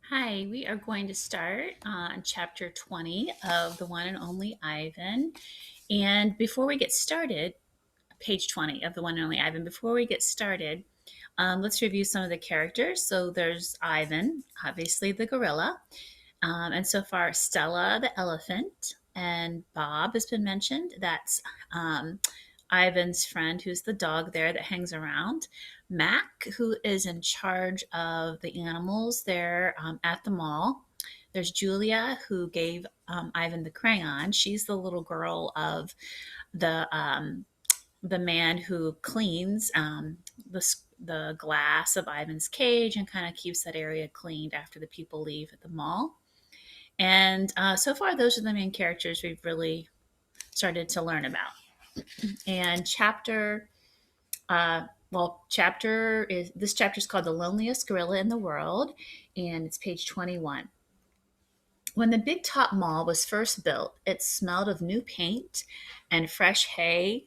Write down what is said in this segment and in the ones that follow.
Hi, we are going to start on chapter 20 of The One and Only Ivan. And before we get started, page 20 of The One and Only Ivan, before we get started, let's review some of the characters. So there's Ivan, obviously the gorilla, and so far Stella the elephant, and Bob has been mentioned. That's Ivan's friend, who's the dog there that hangs around. Mac, who is in charge of the animals there at the mall. There's Julia, who gave Ivan the crayon. She's the little girl of the man who cleans the glass of Ivan's cage and kind of keeps that area cleaned after the people leave at the mall. And so far, those are the main characters we've really started to learn about. And chapter is this chapter is called "The Loneliest Gorilla in the World," and it's page 21. When the Big Top Mall was first built, it smelled of new paint and fresh hay,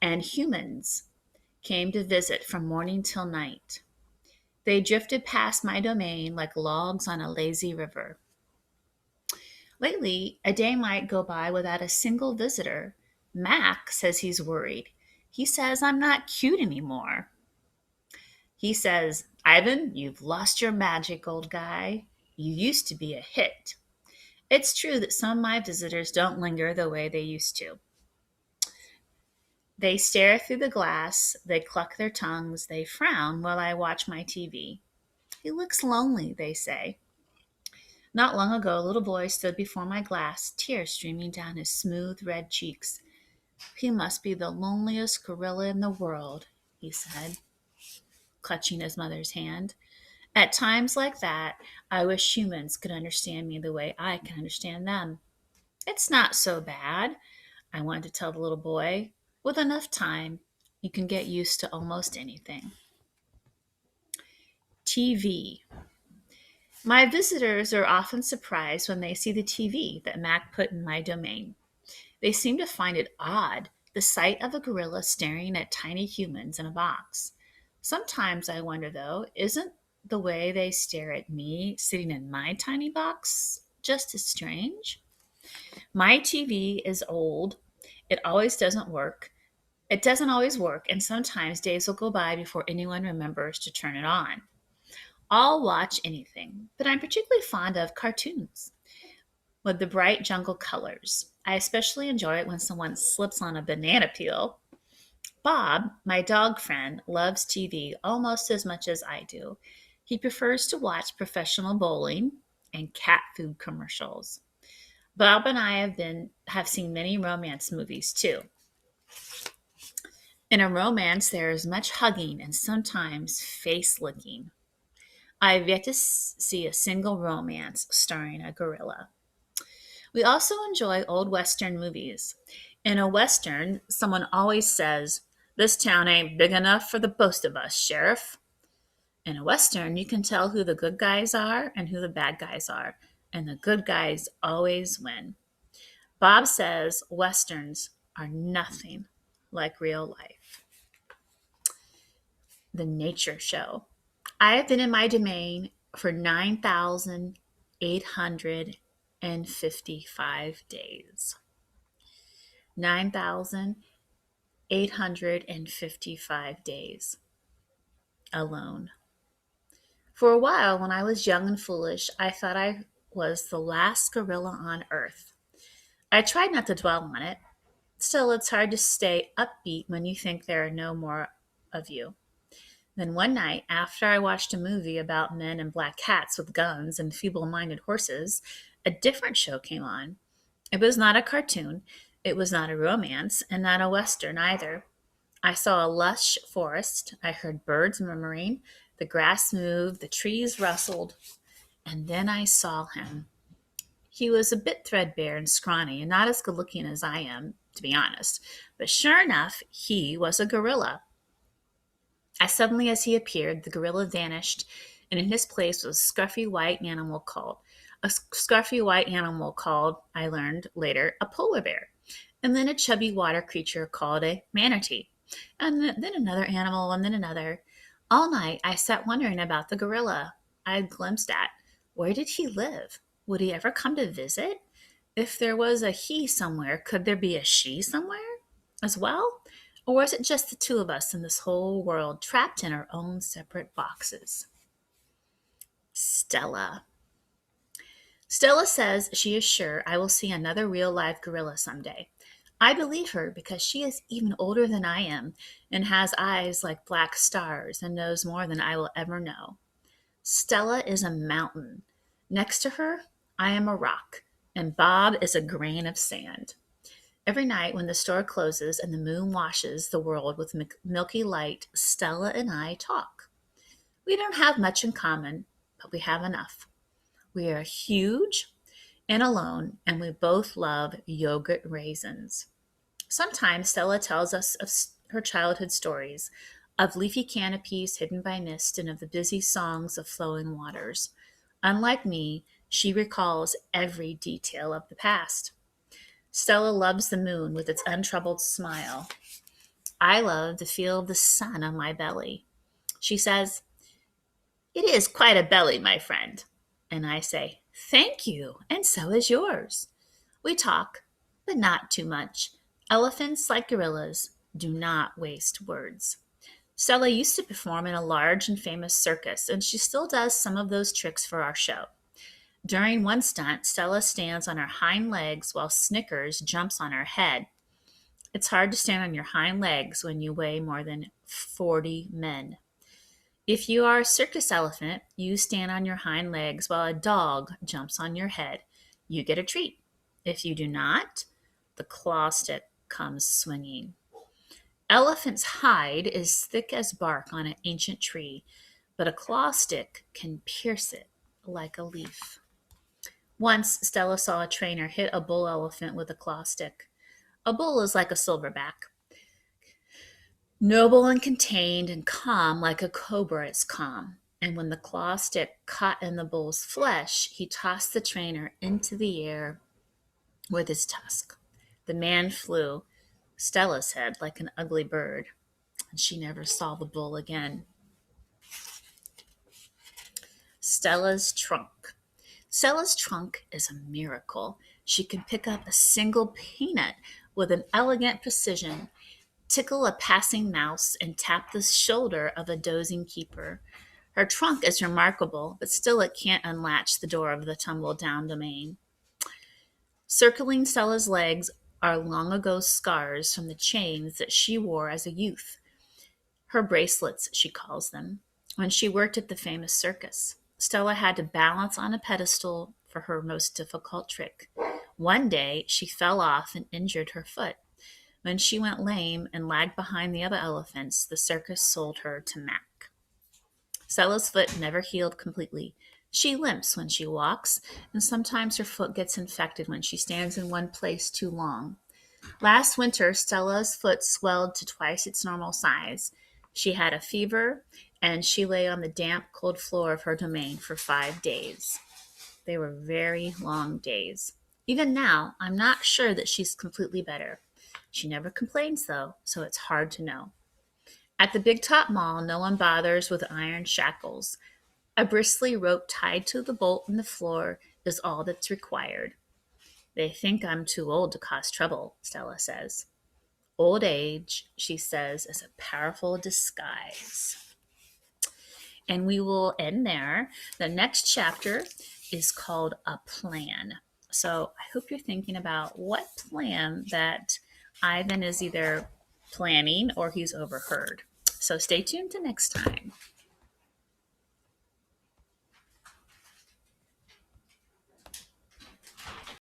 and humans came to visit from morning till night. They drifted past my domain like logs on a lazy river. Lately, a day might go by without a single visitor. Mac says he's worried. He says I'm not cute anymore. He says, Ivan, you've lost your magic, old guy. You used to be a hit. It's true that some of my visitors don't linger the way they used to. They stare through the glass, they cluck their tongues, they frown while I watch my TV. He looks lonely, they say. Not long ago, a little boy stood before my glass, tears streaming down his smooth red cheeks. He must be the loneliest gorilla in the world, he said, clutching his mother's hand. At times like that, I wish humans could understand me the way I can understand them. It's not so bad, I wanted to tell the little boy. With enough time, you can get used to almost anything. TV. My visitors are often surprised when they see the TV that Mac put in my domain. They seem to find it odd, the sight of a gorilla staring at tiny humans in a box. Sometimes I wonder, though, isn't the way they stare at me sitting in my tiny box just as strange? My TV is old. It always doesn't work. It doesn't always work, and sometimes days will go by before anyone remembers to turn it on. I'll watch anything, but I'm particularly fond of cartoons with the bright jungle colors. I especially enjoy it when someone slips on a banana peel. Bob, my dog friend, loves TV almost as much as I do. He prefers to watch professional bowling and cat food commercials. Bob and I have seen many romance movies too. In a romance, there is much hugging and sometimes face licking. I have yet to see a single romance starring a gorilla. We also enjoy old Western movies. In a Western, someone always says, "This town ain't big enough for the both of us, Sheriff." In a Western, you can tell who the good guys are and who the bad guys are, and the good guys always win. Bob says Westerns are nothing like real life. The Nature Show. I have been in my domain for 9,855 days. 9,855 days alone. For a while, when I was young and foolish, I thought I was the last gorilla on earth. I tried not to dwell on it. Still, it's hard to stay upbeat when you think there are no more of you. Then one night, after I watched a movie about men in black hats with guns and feeble minded horses, a different show came on. It was not a cartoon, it was not a romance, and not a western either. I saw a lush forest, I heard birds murmuring, the grass moved, the trees rustled, and then I saw him. He was a bit threadbare and scrawny, and not as good looking as I am, to be honest. But sure enough, he was a gorilla. As suddenly as he appeared, the gorilla vanished, and in his place was a scruffy white animal called, I learned later, a polar bear, and then a chubby water creature called a manatee, and then another animal, and then another. All night I sat wondering about the gorilla I'd glimpsed at, Where did he live? Would he ever come to visit? If there was a he somewhere, could there be a she somewhere as well? Or is it just the two of us in this whole world trapped in our own separate boxes? Stella. Stella says she is sure I will see another real live gorilla someday. I believe her because she is even older than I am and has eyes like black stars and knows more than I will ever know. Stella is a mountain. Next to her, I am a rock, and Bob is a grain of sand. Every night when the store closes and the moon washes the world with milky light, Stella and I talk. We don't have much in common, but we have enough. We are huge and alone, and we both love yogurt raisins. Sometimes Stella tells us of her childhood stories, of leafy canopies hidden by mist, and of the busy songs of flowing waters. Unlike me, she recalls every detail of the past. Stella loves the moon with its untroubled smile. I love the feel of the sun on my belly. She says, "It is quite a belly, my friend." And I say, "Thank you, and so is yours." We talk, but not too much. Elephants, like gorillas, do not waste words. Stella used to perform in a large and famous circus, and she still does some of those tricks for our show. During one stunt, Stella stands on her hind legs while Snickers jumps on her head. It's hard to stand on your hind legs when you weigh more than 40 men. If you are a circus elephant, you stand on your hind legs while a dog jumps on your head. You get a treat. If you do not, the claw stick comes swinging. Elephant's hide is thick as bark on an ancient tree, but a claw stick can pierce it like a leaf. Once, Stella saw a trainer hit a bull elephant with a claw stick. A bull is like a silverback, noble and contained and calm like a cobra is calm. And when the claw stick caught in the bull's flesh, he tossed the trainer into the air with his tusk. The man flew Stella's head like an ugly bird, and she never saw the bull again. Stella's trunk. Stella's trunk is a miracle. She can pick up a single peanut with an elegant precision, tickle a passing mouse, and tap the shoulder of a dozing keeper. Her trunk is remarkable, but still it can't unlatch the door of the tumble-down domain. Circling Stella's legs are long ago scars from the chains that she wore as a youth. Her bracelets, she calls them, when she worked at the famous circus. Stella had to balance on a pedestal for her most difficult trick. One day, she fell off and injured her foot. When she went lame and lagged behind the other elephants, the circus sold her to Mac. Stella's foot never healed completely. She limps when she walks, and sometimes her foot gets infected when she stands in one place too long. Last winter, Stella's foot swelled to twice its normal size. She had a fever, and she lay on the damp, cold floor of her domain for 5 days. They were very long days. Even now, I'm not sure that she's completely better. She never complains, though, so it's hard to know. At the Big Top Mall, no one bothers with iron shackles. A bristly rope tied to the bolt in the floor is all that's required. They think I'm too old to cause trouble, Stella says. Old age, she says, is a powerful disguise. And we will end there. The next chapter is called A Plan. So I hope you're thinking about what plan that Ivan is either planning or he's overheard. So stay tuned to next time.